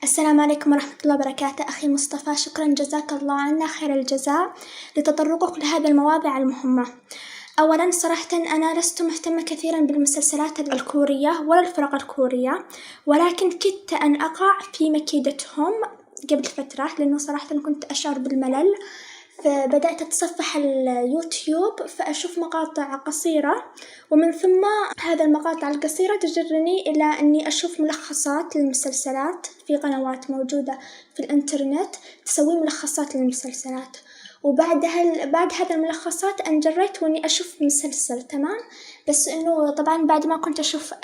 السلام عليكم ورحمة الله وبركاته. أخي مصطفى، شكرا جزاك الله عنا خير الجزاء لتطرقك لهذه المواضيع المهمة. أولا صراحة أنا لست مهتمة كثيرا بالمسلسلات الكورية ولا الفرق الكورية، ولكن كدت أن أقع في مكيدتهم قبل فترة، لأنه صراحة كنت أشعر بالملل، فبدأت أتصفح اليوتيوب فأشوف مقاطع قصيرة، ومن ثم هذا المقاطع القصيرة تجرني إلى أني أشوف ملخصات للمسلسلات في قنوات موجودة في الإنترنت تسوي ملخصات للمسلسلات. بعد هذا الملخصات انجريت وإني أشوف مسلسل تمام، بس إنه طبعا بعد ما كنت أشوف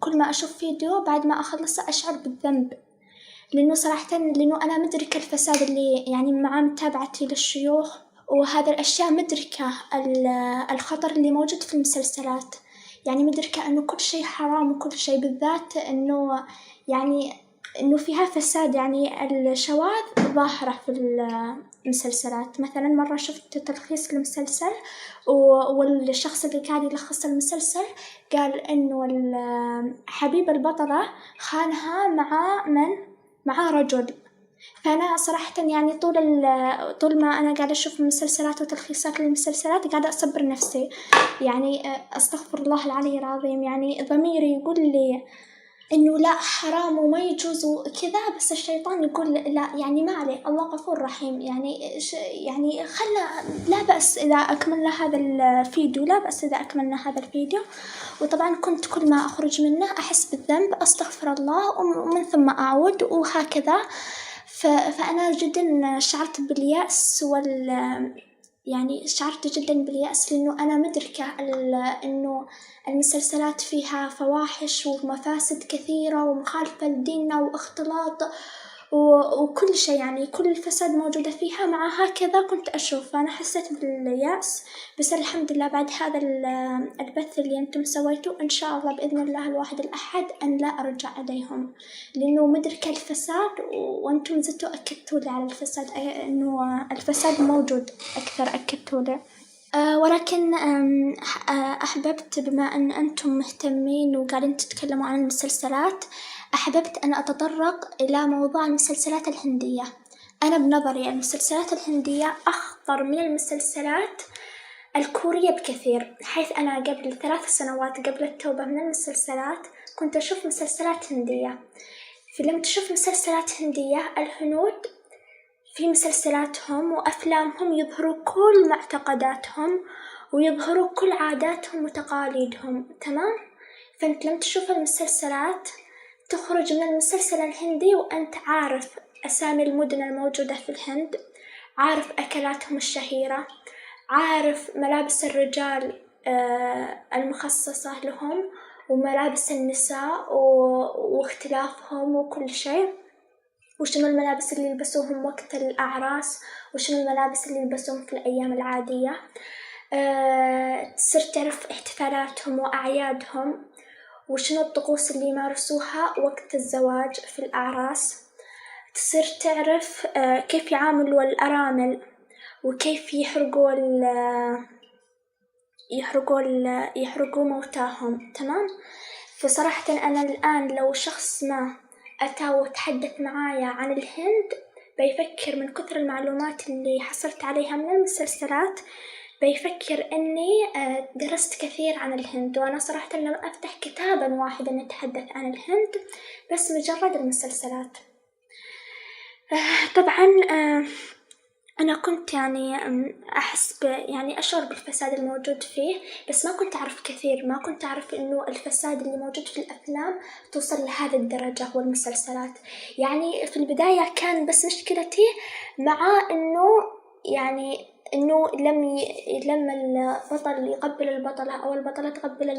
كل ما أشوف فيديو بعد ما أخلصه أشعر بالذنب، لأنه صراحة أنا مدركة الفساد اللي يعني مع متابعتي للشيوخ وهذا الأشياء، مدركة الخطر اللي موجود في المسلسلات، يعني مدركة إنه كل شيء حرام وكل شيء، بالذات إنه فيها فساد، يعني الشواذ ظاهرة في المسلسلات. مثلا مرة شفت تلخيص لمسلسل والشخص اللي قاعد يلخص المسلسل قال إنه حبيب البطلة خانها مع رجل. فأنا صراحة يعني طول ما أنا قاعدة أشوف مسلسلات وتلخيصات للمسلسلات قاعدة أصبر نفسي، يعني أستغفر الله العلي العظيم، يعني ضميري يقول لي إنه لا حرام وما يجوز كذا، بس الشيطان يقول لا، يعني ما عليه، الله غفور رحيم، يعني لا بأس إذا أكملنا هذا الفيديو، لا بأس إذا أكملنا هذا الفيديو. وطبعا كنت كل ما أخرج منه أحس بالذنب، أستغفر الله ومن ثم أعود وهكذا. فأنا جدا شعرت باليأس يعني شعرت جدا باليأس، لأنه أنا مدركة إنه المسلسلات فيها فواحش ومفاسد كثيرة ومخالفة لديننا واختلاط وكل شيء، يعني كل الفساد موجودة فيها. مع هكذا كنت أشوف، فأنا حسيت باليأس، بس الحمد لله بعد هذا البث اللي أنتم سويتوه إن شاء الله بإذن الله الواحد الأحد أن لا أرجع عليهم، لأنه مدركة الفساد، وأنتم زدتوا أكدتوا لي على الفساد، إنه الفساد موجود أكثر، أكدتوا لي. ولكن أحببت بما أن أنتم مهتمين وقاعدين تتكلموا عن المسلسلات، أحببت أن أتطرق إلى موضوع المسلسلات الهندية. أنا بنظري المسلسلات الهندية أخطر من المسلسلات الكورية بكثير، حيث أنا قبل 3 سنوات قبل التوبة من المسلسلات كنت أشوف مسلسلات هندية. فلما تشوف مسلسلات هندية، الهنود في مسلسلاتهم وأفلامهم يظهروا كل معتقداتهم ويظهروا كل عاداتهم وتقاليدهم، تمام؟ فأنت لما تشوف المسلسلات تخرج من المسلسل الهندي وأنت عارف أسامي المدن الموجودة في الهند، عارف أكلاتهم الشهيرة، عارف ملابس الرجال المخصصة لهم وملابس النساء واختلافهم وكل شيء، وشنو الملابس اللي يلبسوهم وقت الأعراس وشنو الملابس اللي يلبسوهم في الأيام العادية. تصير تعرف احتفالاتهم وأعيادهم وشنو الطقوس اللي يمارسوها وقت الزواج في الأعراس. تصير تعرف كيف يعاملوا الأرامل وكيف يحرقوا موتاهم، تمام؟ فصراحة أنا الآن لو شخص ما أتى وتحدث معايا عن الهند بيفكر من كثر المعلومات اللي حصلت عليها من المسلسلات بيفكر إني درست كثير عن الهند، وأنا صراحة لم أفتح كتابا واحدا يتحدث عن الهند، بس مجرد المسلسلات. طبعا أنا كنت يعني أحس يعني أشعر بالفساد الموجود فيه، بس ما كنت أعرف كثير، ما كنت أعرف إنه الفساد اللي موجود في الأفلام توصل لهذه الدرجة والمسلسلات. يعني في البداية كان بس مشكلتي مع إنه يعني إنه لما البطل يقبل البطلة أو البطلة تقبل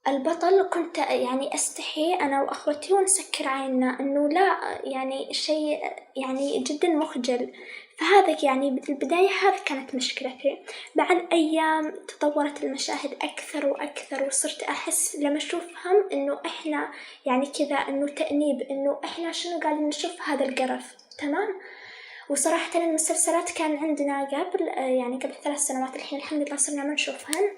البطل كنت يعني أستحي أنا وأخوتي ونسكر عيننا، إنه لا يعني شيء يعني جدا مخجل. فهذا يعني بالبداية هذا كانت مشكلتي. بعد أيام تطورت المشاهد أكثر وأكثر، وصرت أحس لما أشوفهم إنه إحنا يعني كذا إنه تأنيب، إنه إحنا شنو قاعدين نشوف هذا القرف، تمام؟ وصراحة المسلسلات كان عندنا قبل يعني قبل 3 سنوات، الحين الحمد لله صرنا ما نشوفهن.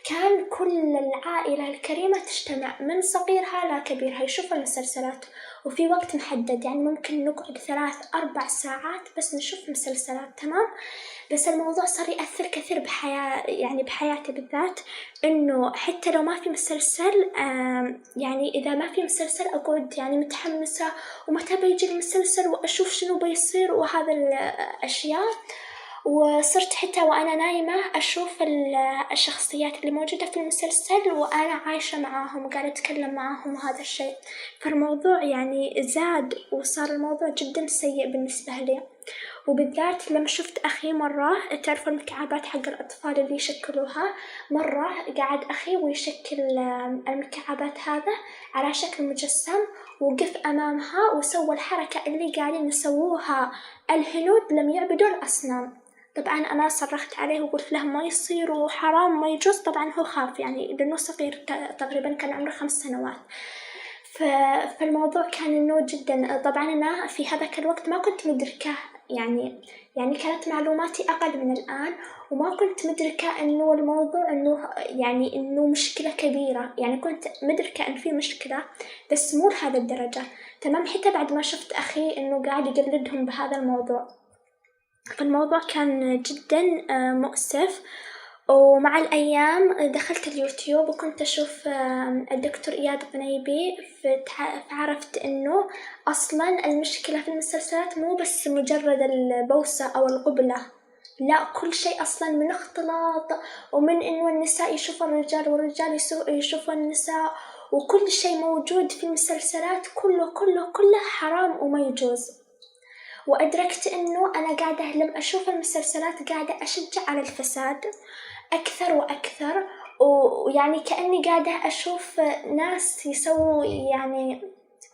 كان كل العائلة الكريمة تجتمع من صغيرها لا كبيرها يشوف المسلسلات، وفي وقت محدد يعني ممكن نقعد 3-4 ساعات بس نشوف مسلسلات. تمام. بس الموضوع صار يأثر كثير يعني بحياتي بالذات، إنه حتى لو ما في مسلسل يعني إذا ما في مسلسل أقعد يعني متحمسة ومتى بيجي المسلسل وأشوف شنو بيصير وهذا الأشياء. وصرت حتى وأنا نايمة أشوف الشخصيات اللي موجودة في المسلسل وأنا عايشة معاهم وقاعدة أتكلم معاهم وهذا الشيء. فالموضوع يعني زاد وصار الموضوع جدا سيء بالنسبة لي. وبالذات لما شفت أخي مرة، تعرف المكعبات حق الأطفال اللي يشكلوها، مرة قاعد أخي ويشكل المكعبات هذا على شكل مجسم، وقف أمامها وسوى الحركة اللي قاعدين يسووها الهنود لم يعبدوا الأصنام. طبعا أنا صرخت عليه وقلت له ما يصير وحرام ما يجوز. طبعا هو خاف يعني لأنه صغير، تقريبا كان عمره 5 سنوات. فالموضوع كان إنه جدا، طبعا أنا في هذاك الوقت ما كنت مدركة يعني كانت معلوماتي أقل من الآن، وما كنت مدركة إنه الموضوع إنه مشكلة كبيرة. يعني كنت مدركة إن في مشكلة بس مو لهذا الدرجة. تمام. حتى بعد ما شفت أخي إنه قاعد يقلدهم بهذا الموضوع، فالموضوع كان جدا مؤسف. ومع الأيام دخلت اليوتيوب وكنت أشوف الدكتور إياد بنيبي، فعرفت إنه أصلاً المشكلة في المسلسلات مو بس مجرد البوسة أو القبلة، لا، كل شيء أصلاً من اختلاط، ومن إنه النساء يشوفوا الرجال والرجال يشوفوا النساء، وكل شيء موجود في المسلسلات كله كله كله حرام وما يجوز. وأدركت إنه أنا قاعدة لما أشوف المسلسلات قاعدة أشجع على الفساد أكثر وأكثر، ويعني كأني قاعدة أشوف ناس يسووا يعني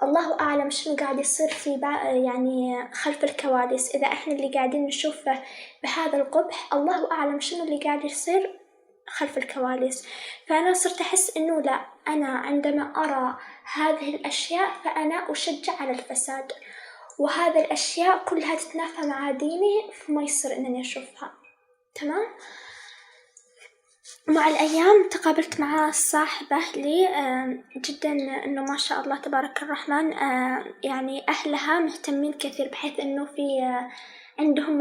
الله أعلم شنو قاعد يصير في يعني خلف الكواليس. إذا إحنا اللي قاعدين نشوفه بهذا القبح، الله أعلم شنو اللي قاعد يصير خلف الكواليس. فأنا صرت أحس إنه لا، أنا عندما أرى هذه الأشياء فأنا أشجع على الفساد، وهذه الأشياء كلها تتنافى مع ديني، فما يصير إنني أشوفها. تمام. مع الأيام تقابلت مع صاحبة لي جدا إنه ما شاء الله تبارك الرحمن، يعني أهلها مهتمين كثير بحيث إنه في عندهم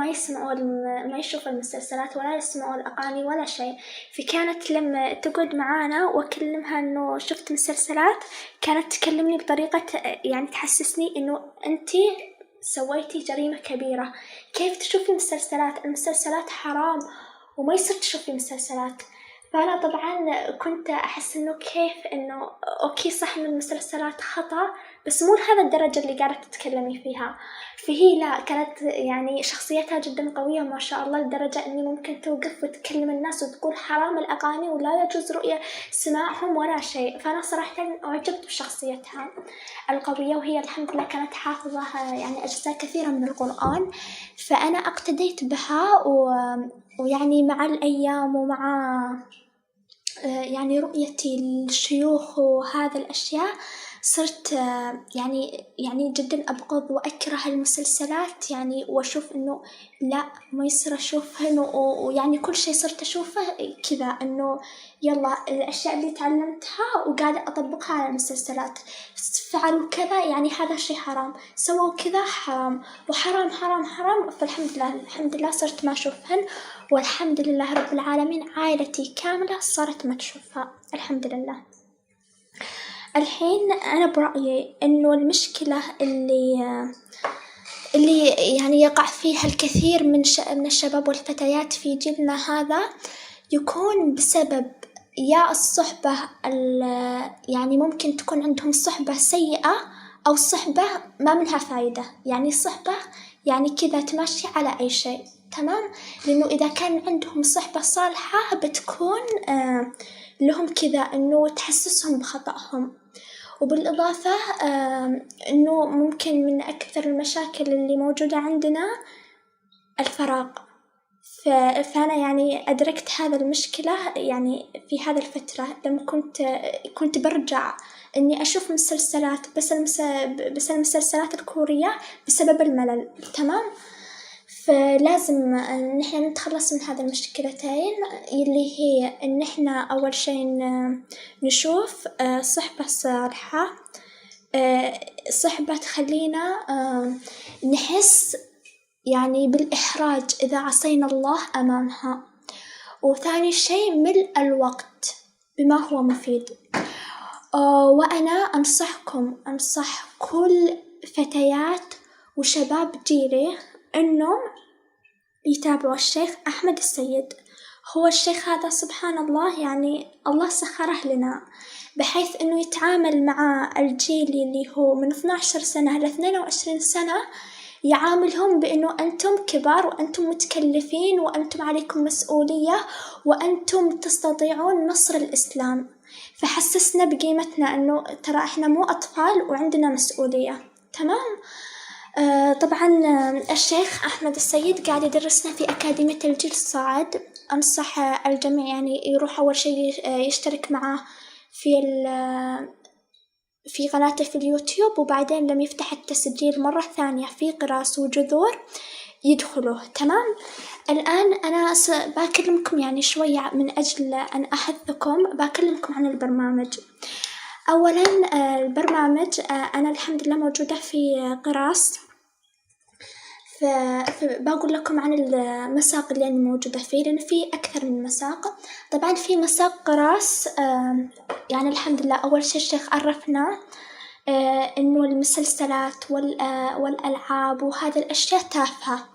ما يشوفوا المسلسلات ولا يسمعوا الأغاني ولا شيء. فكانت لما تقعد معانا وأكلمها إنه شفت مسلسلات، كانت تكلمني بطريقة يعني تحسسني إنه أنتي سويتي جريمة كبيرة، كيف تشوفي المسلسلات حرام وما يصير تشوفي مسلسلات. فأنا طبعا كنت أحس إنه كيف إنه أوكي صح إن المسلسلات خطأ بس مو لهذا الدرجة اللي قاعدة تتكلمي فيها. فهي لا، كانت يعني شخصيتها جدا قوية ما شاء الله، لدرجة إني ممكن توقف وتكلم الناس وتقول حرام الأغاني ولا يجوز رؤية سماعهم ولا شيء. فأنا صراحة أعجبت بشخصيتها القوية، وهي الحمد لله كانت حافظة يعني أجزاء كثيرة من القرآن. فأنا اقتديت بها ويعني مع الأيام ومع يعني رؤيتي للشيوخ وهذا الأشياء، صرت يعني جدا أبغض وأكره المسلسلات يعني، وأشوف إنه لا ما يصير أشوفهن، ويعني كل شيء صرت أشوفه كذا إنه يلا الأشياء اللي تعلمتها وقاعدة أطبقها على المسلسلات. فعلوا كذا يعني هذا شيء حرام، سووا كذا حرام، وحرام حرام حرام. فالحمد لله صرت ما أشوفهن، والحمد لله رب العالمين عائلتي كاملة صارت ما تشوفها الحمد لله. الحين أنا برأيي إنه المشكلة اللي يعني يقع فيها الكثير من الشباب والفتيات في جيلنا هذا يكون بسبب يا الصحبة يعني ممكن تكون عندهم صحبة سيئة أو صحبة ما منها فايدة، يعني صحبة يعني كذا تمشي على أي شيء. تمام. لأنه إذا كان عندهم صحبة صالحة بتكون لهم كذا إنه تحسسهم بخطأهم. وبالإضافة إنه ممكن من أكثر المشاكل اللي موجودة عندنا الفراغ. فأنا يعني أدركت هذا المشكلة يعني في هذا الفترة لما كنت برجع إني أشوف مسلسلات بس المسلسلات الكورية بسبب الملل. تمام. فلازم إن إحنا نتخلص من هذه المشكلتين، اللي هي إن إحنا أول شي نشوف صحبة صالحة، صحبة تخلينا نحس يعني بالإحراج إذا عصينا الله أمامها. وثاني شي ملء الوقت بما هو مفيد. وأنا أنصح كل فتيات وشباب جيلي إنهم يتابعوا الشيخ أحمد السيد. هو الشيخ هذا سبحان الله يعني الله سخره لنا، بحيث إنه يتعامل مع الجيل اللي هو من 12 سنة ل 22 سنة، يعاملهم بإنه أنتم كبار وأنتم متكلفين وأنتم عليكم مسؤولية وأنتم تستطيعون نصر الإسلام. فحسسنا بقيمتنا إنه ترى إحنا مو أطفال وعندنا مسؤولية. تمام. طبعا الشيخ أحمد السيد قاعد يدرسنا في أكاديمية الجيل الصاعد. أنصح الجميع يعني يروح أول شيء يشترك معه في قناته في اليوتيوب، وبعدين لما يفتح التسجيل مرة ثانية في قراص وجذور يدخلوه. تمام. الآن أنا بكلمكم يعني شوية من أجل أن أحثكم، بكلمكم عن البرنامج. أولاً البرنامج أنا الحمد لله موجودة في قراص، فبقول لكم عن المساق اللي أنا موجودة فيه، لأن في أكثر من مساق. طبعاً في مساق قراص يعني الحمد لله أول شيء الشيخ عرفنا إنه المسلسلات والألعاب وهذه الأشياء تافهة،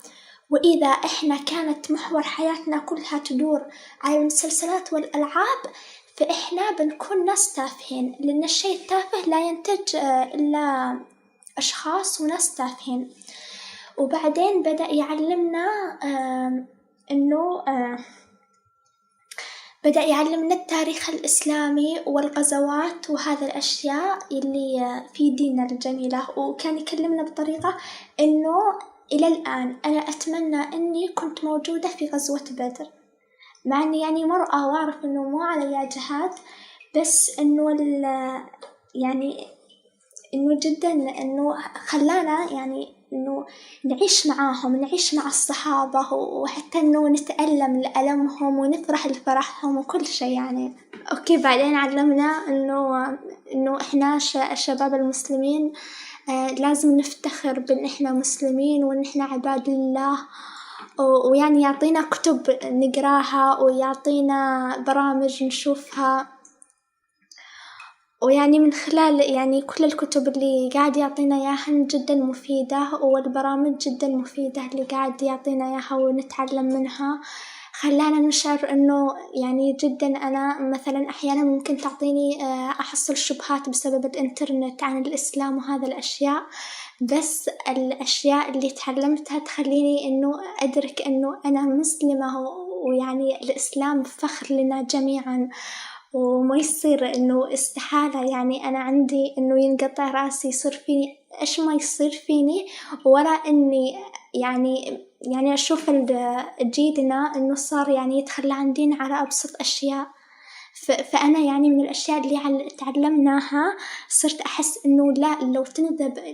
وإذا إحنا كانت محور حياتنا كلها تدور على المسلسلات والألعاب فإحنا بنكون ناس تافهين، لأن الشيء التافه لا ينتج إلا أشخاص وناس تافهين. وبعدين بدأ يعلمنا إنه بدأ يعلمنا التاريخ الإسلامي والغزوات وهذا الأشياء اللي في ديننا الجميلة، وكان يكلمنا بطريقة إنه إلى الآن أنا أتمنى إني كنت موجودة في غزوة بدر، مع إني يعني مرأة وأعرف إنه مو علي جهاد، بس إنه يعني إنه جدا إنه خلانا يعني إنه نعيش معاهم، نعيش مع الصحابة، وحتى إنه نتألم لألمهم ونفرح لفرحهم وكل شيء يعني. أوكي. بعدين علمنا إنه إحنا شباب المسلمين لازم نفتخر بإن إحنا مسلمين وإن إحنا عباد الله، ويعني يعطينا كتب نقراها ويعطينا برامج نشوفها، ويعني من خلال يعني كل الكتب اللي قاعد يعطينا إياها جدا مفيدة، والبرامج جدا مفيدة اللي قاعد يعطينا إياها ونتعلم منها، خلانا نشعر إنه يعني جدا أنا مثلا أحيانا ممكن تعطيني أحصل شبهات بسبب الإنترنت عن الإسلام وهذا الأشياء، بس الأشياء اللي تعلمتها تخليني إنه أدرك إنه أنا مسلمة، ويعني الإسلام فخر لنا جميعا، وما يصير إنه استحالة يعني أنا عندي إنه ينقطع رأسي يصير فيني إيش ما يصير فيني، ولا إني يعني أشوف جيلنا إنه صار يعني يتخلى عن دين على أبسط أشياء. فأنا يعني من الأشياء اللي تعلمناها صرت أحس إنه لا،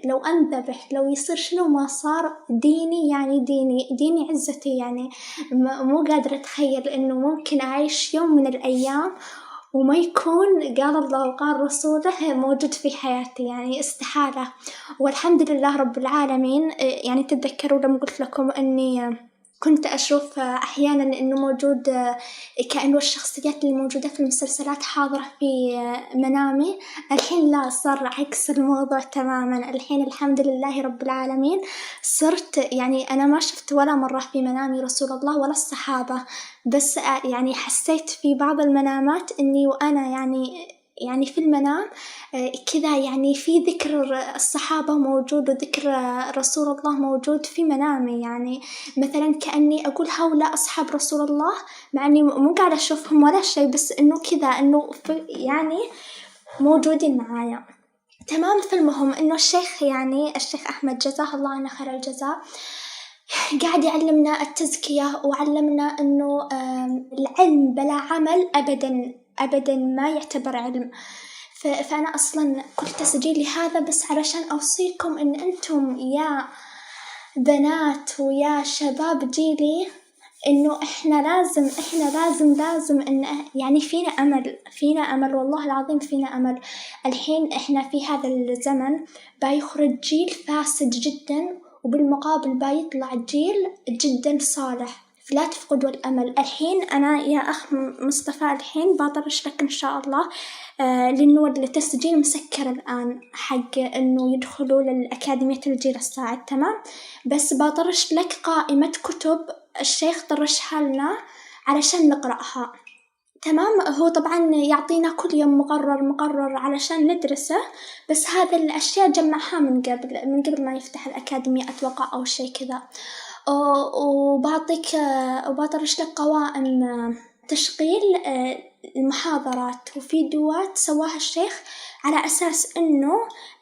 لو أنذبح لو يصير شنو ما صار، ديني يعني ديني عزتي يعني. مو قادرة أتخيل إنه ممكن أعيش يوم من الأيام وما يكون قال الله وقال رسوله موجود في حياتي، يعني استحالة. والحمد لله رب العالمين. يعني تتذكروا لما قلت لكم أني كنت أشوف أحياناً إنه موجود كأنه الشخصيات اللي موجودة في المسلسلات حاضرة في منامي، الحين لا، صار عكس الموضوع تماماً. الحين الحمد لله رب العالمين صرت يعني أنا ما شفت ولا مرة في منامي رسول الله ولا الصحابة، بس يعني حسيت في بعض المنامات إني وأنا يعني في المنام كذا يعني في ذكر الصحابة موجود وذكر رسول الله موجود في منامي، يعني مثلا كأني أقول هؤلاء أصحاب رسول الله، مع أني مو قاعدة أشوفهم ولا شيء، بس إنه كذا إنه يعني موجودين معايا. تمام. فالمهم إنه الشيخ أحمد جزاه الله عنا خير الجزاء قاعد يعلمنا التزكية، وعلمنا إنه العلم بلا عمل أبدا ما يعتبر علم. فأنا أصلا كل تسجيلي هذا بس علشان أوصيكم إن أنتم بنات ويا شباب جيلي إنه إحنا لازم إن يعني فينا أمل والله العظيم فينا أمل. الحين إحنا في هذا الزمن بيخرج جيل فاسد جدا، وبالمقابل بيطلع جيل جدا صالح، فلا تفقدوا الأمل. الحين أنا يا أخ مصطفى الحين بطرش لك إن شاء الله، لأنه التسجيل مسكر الآن حق إنه يدخلوا للأكاديمية الجيل الصاعد، تمام؟ بس بطرش لك قائمة كتب الشيخ طرشها لنا علشان نقرأها، تمام؟ هو طبعا يعطينا كل يوم مقرر علشان ندرسه، بس هذا الأشياء جمعها من قبل ما يفتح الأكاديمية أتوقع أو شي كذا. وبطرش لك قوائم تشغيل المحاضرات وفيديوهات سواها الشيخ، على أساس إنه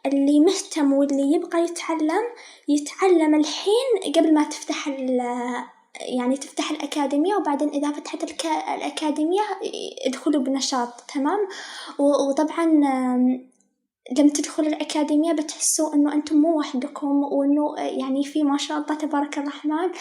اللي مهتم واللي يبغى يتعلم الحين قبل ما يعني تفتح الأكاديمية، وبعدين إذا فتحت الأكاديمية ادخلوا بنشاط، تمام؟ وطبعا لما تدخلوا الأكاديمية بتحسوا إنه أنتم مو وحدكم، وإنه يعني في ما شاء الله تبارك الرحمن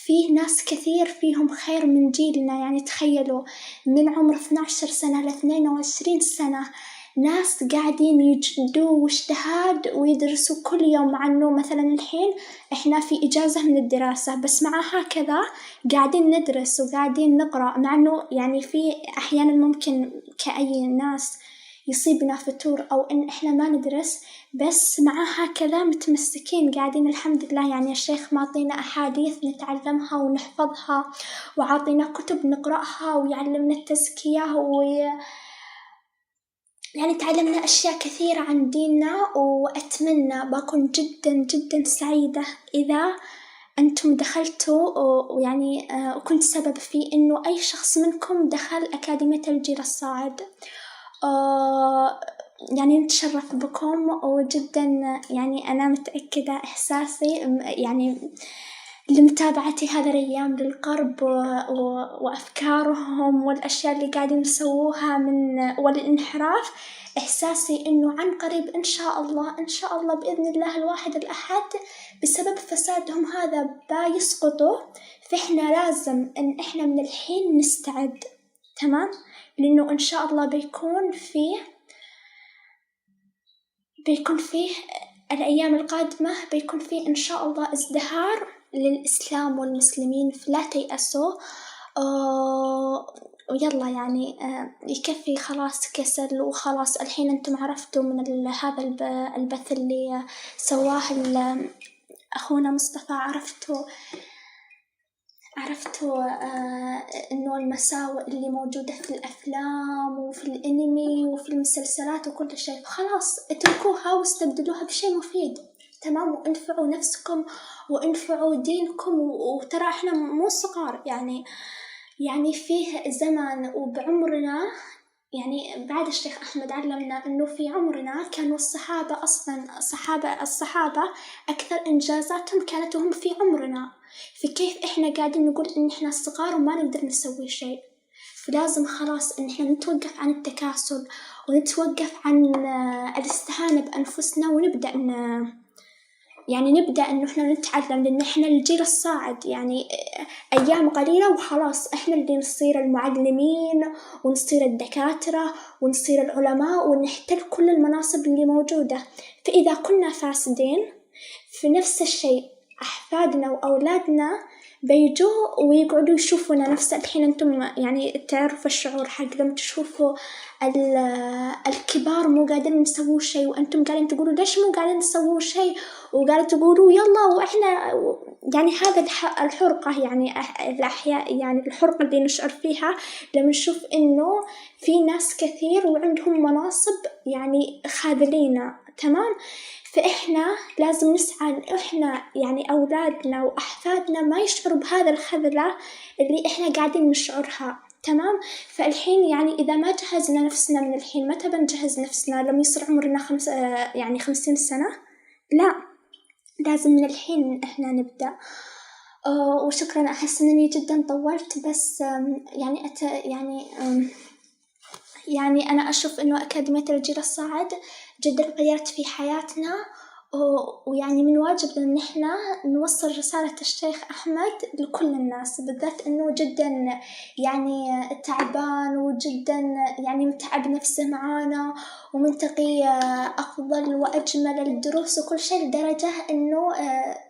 فيه ناس كثير فيهم خير من جيلنا. يعني تخيلوا من عمر 12 سنة ل 22 سنة ناس قاعدين يجدوا واجتهاد ويدرسوا كل يوم، مع إنه مثلا الحين إحنا في إجازة من الدراسة، بس مع هكذا قاعدين ندرس وقاعدين نقرأ، مع إنه يعني في أحيانا ممكن كأي ناس يصيبنا فتور أو إن إحنا ما ندرس، بس مع هكذا متمسكين قاعدين الحمد لله. يعني الشيخ معطينا أحاديث نتعلمها ونحفظها، وعاطينا كتب نقرأها، ويعلمنا التزكية، يعني تعلمنا أشياء كثيرة عن ديننا. وأتمنى بكون جدا جدا سعيدة إذا أنتم دخلتوا ويعني وكنت سبب في إنه أي شخص منكم دخل أكاديمية الجيل الصاعد. يعني نتشرف بكم، وجدا يعني أنا متأكدة إحساسي يعني لمتابعتي هذه الأيام للقرب وأفكارهم والأشياء اللي قاعدين يسووها والانحراف، إحساسي إنه عن قريب إن شاء الله بإذن الله الواحد الأحد بسبب فسادهم هذا بيسقطوا. فإحنا لازم إن إحنا من الحين نستعد، تمام؟ لأنه إن شاء الله بيكون فيه الأيام القادمة بيكون فيه إن شاء الله ازدهار للإسلام والمسلمين، فلا تيأسوا. ويلا يعني يكفي خلاص كسل وخلاص. الحين أنتم عرفتوا من هذا البث اللي سواه أخونا مصطفى، عرفتوا إنه المساوئ اللي موجودة في الأفلام وفي الأنمي وفي المسلسلات وكل شيء، خلاص اتركوها واستبدلوها بشيء مفيد، تمام؟ وانفعوا نفسكم وانفعوا دينكم. وترى احنا مو صغار، يعني فيه زمان وبعمرنا، يعني بعد الشيخ أحمد علمنا إنه في عمرنا كانوا الصحابة أصلاً الصحابة أكثر إنجازاتهم كانت وهم في عمرنا، فكيف إحنا قاعدين نقول إن إحنا صغار وما نقدر نسوي شيء؟ فلازم خلاص إن إحنا نتوقف عن التكاسل ونتوقف عن الاستهانة بأنفسنا، ونبدأ نبدأ إنه إحنا نتعلم، لأن إحنا الجيل الصاعد. يعني أيام قليلة وخلاص إحنا اللي نصير المعلمين ونصير الدكاترة ونصير العلماء ونحتل كل المناصب اللي موجودة. فإذا كنا فاسدين في نفس الشيء أحفادنا وأولادنا بيجوا ويقعدوا يشوفونا نفس الحين. أنتم يعني تعرفوا الشعور حق لما تشوفوا الكبار مو قادرين يسووا شيء، وأنتم قاعدين تقولوا ليش مو قاعدين يسووا شيء، وقاعدين تقولوا يلا وإحنا يعني هذا الحرقة، يعني الأحياء، يعني الحرقة اللي نشعر فيها لما نشوف إنه في ناس كثير وعندهم مناصب يعني خاذلينا، تمام؟ فإحنا لازم نسعى إن إحنا يعني أولادنا وأحفادنا ما يشعروا بهذا الخذلة اللي إحنا قاعدين نشعرها، تمام؟ فالحين يعني إذا ما جهزنا نفسنا من الحين، متى بنجهز نفسنا؟ لما يصير عمرنا 50 سنة؟ لا، لازم من الحين إحنا نبدأ. وشكرا، أحس إنني جدا طولت، بس يعني أنا أشوف إنه أكاديمية الجيل الصاعد جدا غيرت في حياتنا، ويعني من واجبنا إن إحنا نوصل رسالة الشيخ أحمد لكل الناس، بالذات إنه جدا يعني تعبان وجدا يعني متعب نفسه معانا ومنتقي أفضل وأجمل الدروس وكل شيء، لدرجة إنه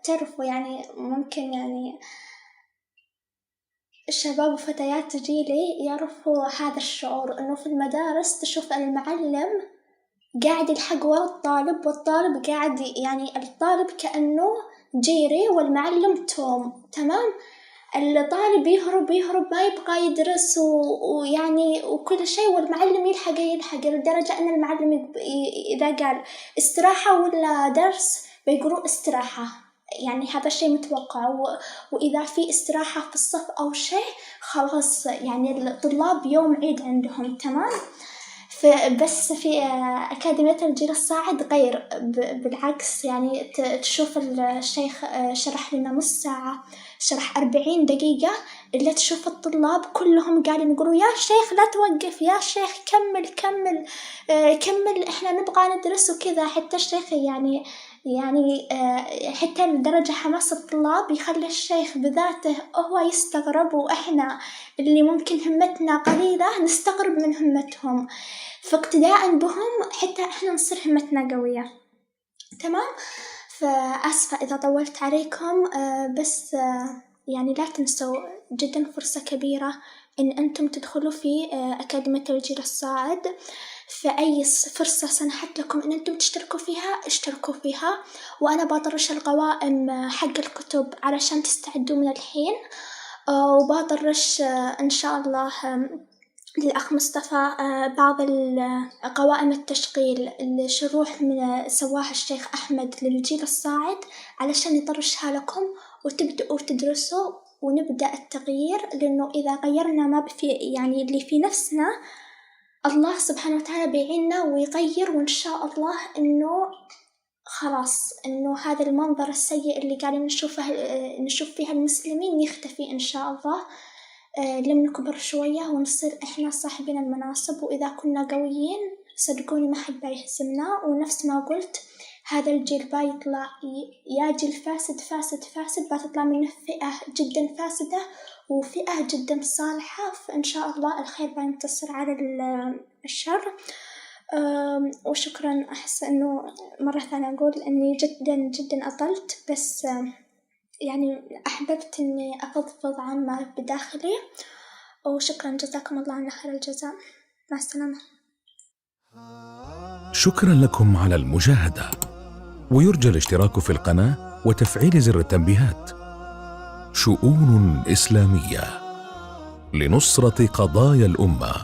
تعرفوا يعني ممكن يعني الشباب وفتيات جيلي يعرفوا هذا الشعور، إنه في المدارس تشوف المعلم قاعد يلحق ورا الطالب، والطالب قاعد يعني الطالب كأنه جيري والمعلم توم، تمام؟ الطالب يهرب ما يبغى يدرس ويعني وكل شيء، والمعلم يلحق لدرجة أن المعلم إذا قال استراحة ولا درس بيقولوا استراحة، يعني هذا الشيء متوقع. وإذا في استراحة في الصف أو شيء خلاص يعني الطلاب يوم عيد عندهم، تمام؟ بس في أكاديمية الجيل الصاعد غير، بالعكس يعني تشوف الشيخ شرح لنا نص ساعة، شرح 40 دقيقة، اللي تشوف الطلاب كلهم قاعدين يقولوا يا شيخ لا توقف، يا شيخ كمل كمل إحنا نبغى ندرس وكذا. حتى الشيخ يعني حتى لدرجة حماس الطلاب يخلي الشيخ بذاته هو يستغرب، وإحنا اللي ممكن همتنا قليلة نستغرب من همتهم، فاقتداء بهم حتى إحنا نصير همتنا قوية، تمام؟ فأسفة إذا طولت عليكم، بس يعني لا تنسوا جدا فرصة كبيرة إن أنتم تدخلوا في أكاديمية الجيل الصاعد، فأي فرصة سنحت لكم إن أنتم تشتركوا فيها اشتركوا فيها، وأنا بطرش القوائم حق الكتب علشان تستعدوا من الحين، وبطرش إن شاء الله للأخ مصطفى بعض قوائم التشغيل اللي شروح من سواها الشيخ أحمد للجيل الصاعد علشان يطرشها لكم وتبدأوا تدرسوا ونبدأ التغيير، لأنه إذا غيرنا ما في يعني اللي في نفسنا الله سبحانه وتعالى بيعيننا ويغير، وإن شاء الله إنه خلاص إنه هذا المنظر السيء اللي قاعدين نشوف فيها المسلمين يختفي إن شاء الله. لما نكبر شوية ونصير إحنا صاحبين المناصب، وإذا كنا قويين صدقوني ما حد بيهزمنا. ونفس ما قلت هذا الجيل بيطلع يا جيل فاسد بتطلع منه فئة جدا فاسدة وفئة جدا صالحة، فإن شاء الله الخير بينتصر على الشر. وشكرا. أحس إنه مرة ثانية أقول إني جدا أطلت، بس يعني أحببت إني أفضفض عما بداخلي، وشكرا جزاكم الله عنا خير الجزاء. مع السلامة. شكرا لكم على المشاهدة، ويرجى الاشتراك في القناة وتفعيل زر التنبيهات. شؤون إسلامية لنصرة قضايا الأمة.